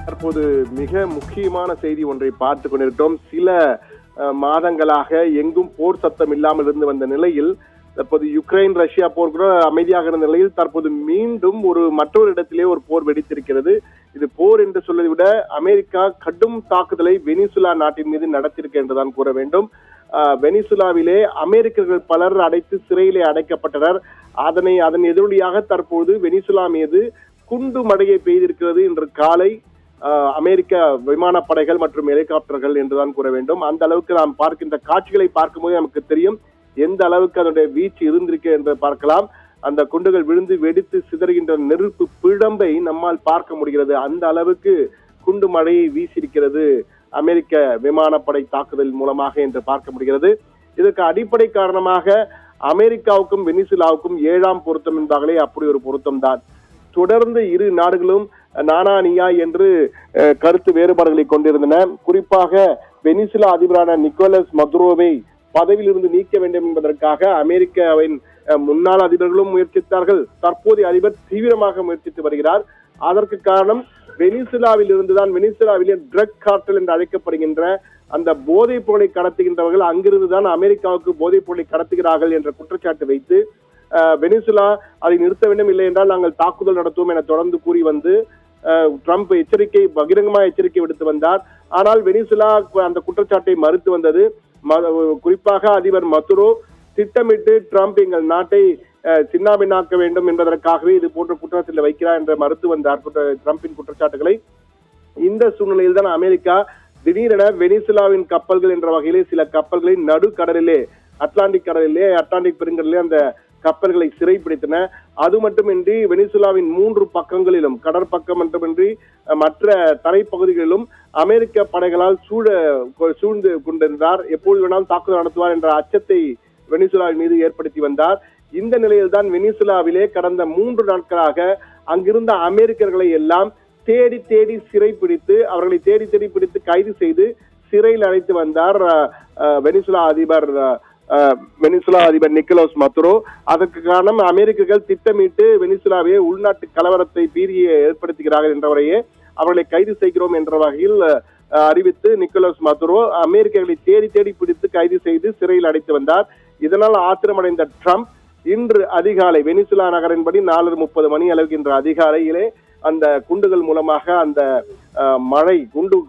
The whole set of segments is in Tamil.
தற்போது மிக முக்கியமான செய்தி ஒன்றை பார்த்து கொண்டிருக்கிறோம். சில மாதங்களாக எங்கும் போர் சத்தம் இல்லாமல் இருந்து வந்த நிலையில் தற்போது யுக்ரைன் ரஷ்யா போர் கூட அமைதியாக இருந்த நிலையில் தற்போது மீண்டும் மற்றொரு இடத்திலே ஒரு போர் வெடித்திருக்கிறது. இது போர் என்று சொல்வதை விட அமெரிக்கா கடும் தாக்குதலை வெனிசுலா நாட்டின் மீது நடத்தியிருக்க என்றுதான் கூற வேண்டும். வெனிசுலாவிலே அமெரிக்கர்கள் பலர் அடைத்து சிறையிலே அடைக்கப்பட்டனர். அதன் எதிரொலியாக தற்போது வெனிசுலா மீது குண்டு மழையை பெய்திருக்கிறது. இன்று காலை அமெரிக்க விமானப்படைகள் மற்றும் ஹெலிகாப்டர்கள் என்றுதான் கூற வேண்டும். அந்த அளவுக்கு நாம் பார்க்கின்ற காட்சிகளை பார்க்கும்போது நமக்கு தெரியும் எந்த அளவுக்கு அதனுடைய வீச்சு இருந்திருக்கு என்று பார்க்கலாம். அந்த குண்டுகள் விழுந்து வெடித்து சிதறுகின்ற நெருப்பு பிழம்பை நம்மால் பார்க்க முடிகிறது. அந்த அளவுக்கு குண்டு மழையை வீசியிருக்கிறது அமெரிக்க விமானப்படை தாக்குதல் மூலமாக என்று பார்க்க முடிகிறது. இதற்கு அடிப்படை காரணமாக அமெரிக்காவுக்கும் வெனிசுலாவுக்கும் 7ஆம் பொருத்தம் என்பார்களே, அப்படி ஒரு பொருத்தம் தான். தொடர்ந்து இரு நாடுகளும் நானானியா என்று கருத்து வேறுபாடுகளை கொண்டிருந்தன. குறிப்பாக வெனிசுலா அதிபரான நிக்கோலஸ் மதுரோவை பதவியிலிருந்து நீக்க வேண்டும் என்பதற்காக அமெரிக்காவின் முன்னாள் அதிபர்களும் முயற்சித்தார்கள். தற்போதைய அதிபர் தீவிரமாக முயற்சித்து வருகிறார். அதற்கு காரணம் வெனிசுலாவில் இருந்துதான். வெனிசுலாவிலே ட்ரக் கார்டல் என்று அழைக்கப்படுகின்ற அந்த போதைப் பொருளை கடத்துகின்றவர்கள் அங்கிருந்துதான் அமெரிக்காவுக்கு போதைப் பொருளை கடத்துகிறார்கள் என்ற குற்றச்சாட்டு வைத்து வெனிசுலா அதை நிறுத்த வேண்டும், இல்லை என்றால் நாங்கள் தாக்குதல் நடத்துவோம் என தொடர்ந்து கூறி வந்து ட்ரம்ப் பகிரங்கமாக எச்சரிக்கை விடுத்து வந்தார். ஆனால் வெனிசுலா அந்த குற்றச்சாட்டை மறுத்து வந்தது. குறிப்பாக அதிபர் மதுரோ திட்டமிட்டு ட்ரம்ப் எங்கள் நாட்டை சின்னாபின்னாக்க வேண்டும் என்பதற்காகவே இது போன்ற குற்றத்தில் வைக்கிறார் என்று மறுத்து வந்தார் ட்ரம்பின் குற்றச்சாட்டுகளை. இந்த சூழ்நிலையில் தான் அமெரிக்கா திடீரென வெனிசுலாவின் கப்பல்கள் என்ற வகையிலே சில கப்பல்களை நடுக்கடலிலே அட்லாண்டிக் பெருங்கடலிலே அந்த கப்பல்களை சிறைப்பிடித்தன. அது மட்டுமின்றி வெனிசுலாவின் 3 பக்கங்களிலும் கடற்பக்கம் மட்டுமின்றி மற்ற தரைப்பகுதிகளிலும் அமெரிக்க படைகளால் சூழ்ந்து கொண்டிருந்தார். எப்போது வேணாலும் தாக்குதல் நடத்துவார் என்ற அச்சத்தை வெனிசுலாவின் மீது ஏற்படுத்தி வந்தார். இந்த நிலையில் தான் வெனிசுலாவிலே கடந்த 3 நாட்களாக அங்கிருந்த அமெரிக்கர்களை எல்லாம் தேடி சிறைப்பிடித்து அவர்களை தேடி பிடித்து கைது செய்து சிறையில் அடைத்து வந்தார் வெனிசுலா அதிபர் நிக்கோலஸ் மதுரோ. அதற்கு காரணம் அமெரிக்கர்கள் திட்டமிட்டு வெனிசுலாவே உள்நாட்டு கலவரத்தை பீதியை ஏற்படுத்துகிறார்கள் என்றவரையே அவர்களை கைது செய்கிறோம் என்ற வகையில் அறிவித்து நிக்கோலஸ் மதுரோ அமெரிக்கர்களை தேடி பிடித்து கைது செய்து சிறையில் அடைத்து வந்தார். இதனால் ஆத்திரமடைந்த ட்ரம்ப் இன்று அதிகாலை வெனிசுலா நகரின்படி 4:30 மணி அளவுக்கு இன்று அதிகாலையிலே அந்த குண்டுகள் மூலமாக அந்த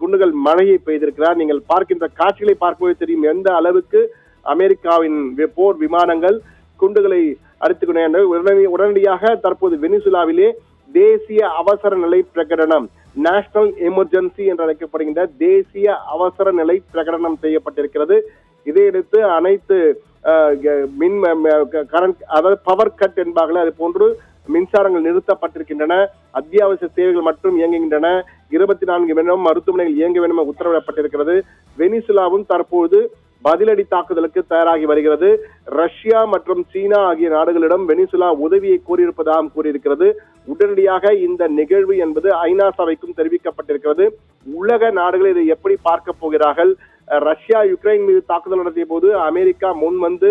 குண்டுகள் மழையை பெய்திருக்கிறார். நீங்கள் பார்க்கின்ற காட்சிகளை பார்க்கும்போது தெரியும் எந்த அளவுக்கு அமெரிக்காவின் போர் விமானங்கள் குண்டுகளை அடித்துக்கொண்ட. உடனடியாக தற்போது வெனிசுலாவிலே தேசிய அவசர நிலை பிரகடனம், நேஷனல் எமர்ஜென்சி என்று அழைக்கப்படுகின்ற தேசிய அவசர நிலை பிரகடனம் செய்யப்பட்டிருக்கிறது. இதையடுத்து அனைத்து பவர் கட் என்பார்கள், அது போன்று மின்சாரங்கள் நிறுத்தப்பட்டிருக்கின்றன. அத்தியாவசிய சேவைகள் மட்டும் இயங்குகின்றன. 24 மணி நேரம் மருத்துவமனைகள் இயங்க வேண்டும் என உத்தரவிடப்பட்டிருக்கிறது. வெனிசுலாவும் தற்போது பதிலடி தாக்குதலுக்கு தயாராகி வருகிறது. ரஷ்யா மற்றும் சீனா ஆகிய நாடுகளிடம் வெனிசுலா உதவியை கோரியிருப்பதாகவும் கூறியிருக்கிறது. உடனடியாக இந்த நிகழ்வு என்பது ஐநா சபைக்கும் தெரிவிக்கப்பட்டிருக்கிறது. உலக நாடுகள் இதை எப்படி பார்க்க போகிறார்கள்? ரஷ்யா யுக்ரைன் மீது தாக்குதல் நடத்திய போது அமெரிக்கா முன் வந்து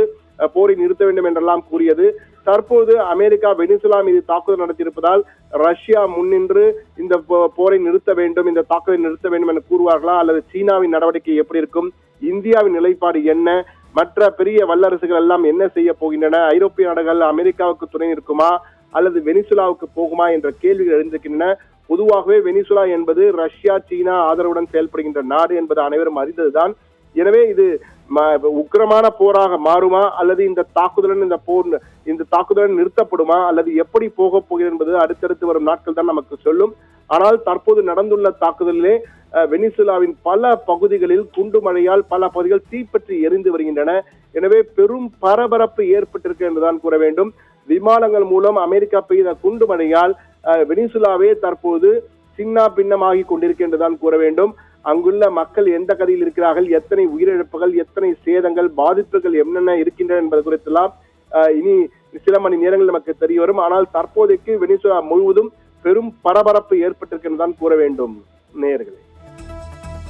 போரை நிறுத்த வேண்டும் என்றெல்லாம் கூறியது. தற்போது அமெரிக்கா வெனிசுலா மீது தாக்குதல் நடத்தியிருப்பதால் ரஷ்யா முன்னின்று இந்த போரை நிறுத்த வேண்டும், இந்த தாக்குதலை நிறுத்த வேண்டும் என கூறுவார்களா, அல்லது சீனாவின் நடவடிக்கை எப்படி இருக்கும், இந்தியாவின் நிலைப்பாடு என்ன, மற்ற பெரிய வல்லரசுகள் எல்லாம் என்ன செய்ய போகின்றன, ஐரோப்பிய நாடுகள் அமெரிக்காவுக்கு துணை நிற்குமா அல்லது வெனிசுலாவுக்கு போகுமா என்ற கேள்விகள் எழுந்திருக்கின்றன. பொதுவாகவே வெனிசுலா என்பது ரஷ்யா சீனா ஆதரவுடன் செயல்படுகின்ற நாடு என்பது அனைவரும் அறிந்ததுதான். எனவே இது உக்கிரமான போராக மாறுமா அல்லது இந்த தாக்குதலுடன் நிறுத்தப்படுமா அல்லது எப்படி போக போகிறது என்பது அடுத்தடுத்து வரும் நாட்கள் தான் நமக்கு சொல்லும். ஆனால் தற்போது நடந்துள்ள தாக்குதலிலே வெனிசுலாவின் பல பகுதிகளில் குண்டு மழையால் பல பகுதிகள் தீப்பற்றி எரிந்து வருகின்றன. எனவே பெரும் பரபரப்பு ஏற்பட்டிருக்கு என்றுதான் கூற வேண்டும். விமானங்கள் மூலம் அமெரிக்கா பெய்த குண்டு மழையால் வெனிசுலாவே தற்போது சின்ன பின்னமாகி கொண்டிருக்கின்றதான் கூற வேண்டும். அங்குள்ள மக்கள் எந்த கதையில் இருக்கிறார்கள், எத்தனை உயிரிழப்புகள், எத்தனை சேதங்கள், பாதிப்புகள் என்னென்ன இருக்கின்றன என்பது குறித்தெல்லாம் இனி சில மணி நேரங்கள் நமக்கு தெரிய வரும். ஆனால் தற்போதைக்கு வெனிசுலா முழுவதும் பெரும் பரபரப்பு ஏற்பட்டிருக்கின்றதான் கூற வேண்டும் நேயர்களே.